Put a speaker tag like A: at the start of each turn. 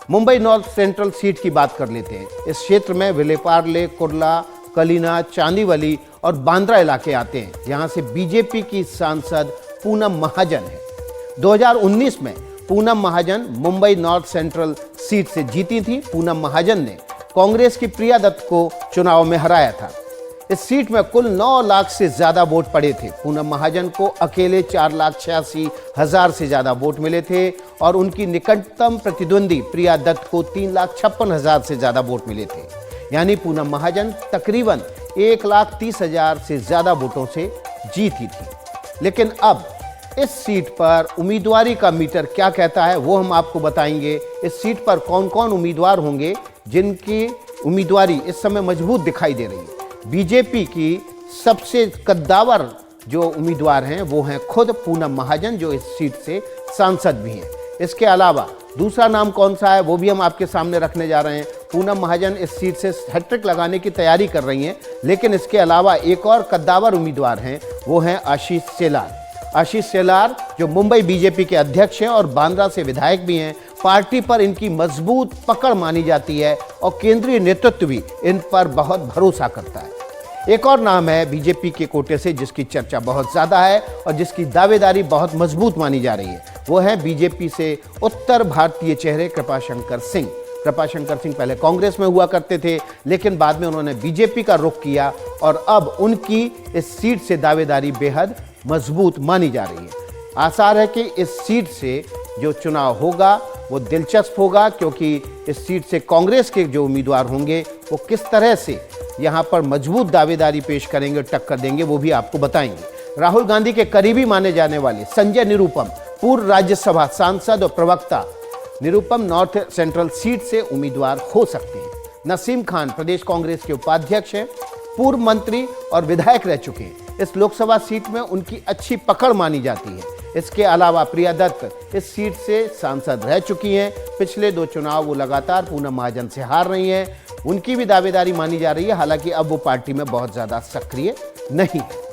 A: Mumbai north central seat की बात कर लेते हैं। इस क्षेत्र में विलेपार्ले, कुर्ला, कलीना, चांदीवली और बांद्रा इलाके आते हैं। यहाँ से बीजेपी की सांसद पूनम महाजन है। 2019 में Poonam Mahajan Mumbai north central seat से जीती थी। पूनम महाजन ने कांग्रेस की प्रिया दत्त को चुनाव में हराया था। इस सीट में कुल 9 लाख से ज्यादा वोट पड़े थे। पूनम महाजन को अकेले 4,86,000 से ज्यादा वोट मिले थे और उनकी निकटतम प्रतिद्वंदी प्रिया दत्त को 3,56,000 से ज्यादा वोट मिले थे। यानी पूनम महाजन तकरीबन 1,30,000 से ज्यादा वोटों से जीती थी। लेकिन अब इस सीट पर उम्मीदवारी का मीटर क्या कहता है वो हम आपको बताएंगे। इस सीट पर कौन कौन उम्मीदवार होंगे जिनकी उम्मीदवारी इस समय मजबूत दिखाई दे रही है। बीजेपी की सबसे कद्दावर जो उम्मीदवार हैं वो हैं खुद पूनम महाजन, जो इस सीट से सांसद भी हैं। इसके अलावा दूसरा नाम कौन सा है वो भी हम आपके सामने रखने जा रहे हैं। पूनम महाजन इस सीट से हैट्रिक लगाने की तैयारी कर रही हैं, लेकिन इसके अलावा एक और कद्दावर उम्मीदवार हैं, वो हैं आशीष शेलार। आशीष शेलार जो मुंबई बीजेपी के अध्यक्ष हैं और बांद्रा से विधायक भी हैं। पार्टी पर इनकी मजबूत पकड़ मानी जाती है और केंद्रीय नेतृत्व भी इन पर बहुत भरोसा करता है। एक और नाम है बीजेपी के कोटे से जिसकी चर्चा बहुत ज़्यादा है और जिसकी दावेदारी बहुत मजबूत मानी जा रही है, वो है बीजेपी से उत्तर भारतीय चेहरे कृपाशंकर सिंह। कृपाशंकर सिंह पहले कांग्रेस में हुआ करते थे, लेकिन बाद में उन्होंने बीजेपी का रुख किया और अब उनकी इस सीट से दावेदारी बेहद मजबूत मानी जा रही है। आसार है कि इस सीट से जो चुनाव होगा वो दिलचस्प होगा, क्योंकि इस सीट से कांग्रेस के जो उम्मीदवार होंगे वो किस तरह से यहाँ पर मजबूत दावेदारी पेश करेंगे, टक्कर देंगे, वो भी आपको बताएंगे। राहुल गांधी के करीबी माने जाने वाले संजय निरुपम, पूर्व राज्यसभा सांसद और प्रवक्ता, निरुपम नॉर्थ सेंट्रल सीट से उम्मीदवार हो सकते हैं। नसीम खान प्रदेश कांग्रेस के उपाध्यक्ष हैं, पूर्व मंत्री और विधायक रह चुके हैं। इस लोकसभा सीट में उनकी अच्छी पकड़ मानी जाती है। इसके अलावा प्रिया दत्त इस सीट से सांसद रह चुकी हैं। पिछले 2 चुनाव वो लगातार पूनम महाजन से हार रही हैं। उनकी भी दावेदारी मानी जा रही है, हालांकि अब वो पार्टी में बहुत ज़्यादा सक्रिय नहीं है।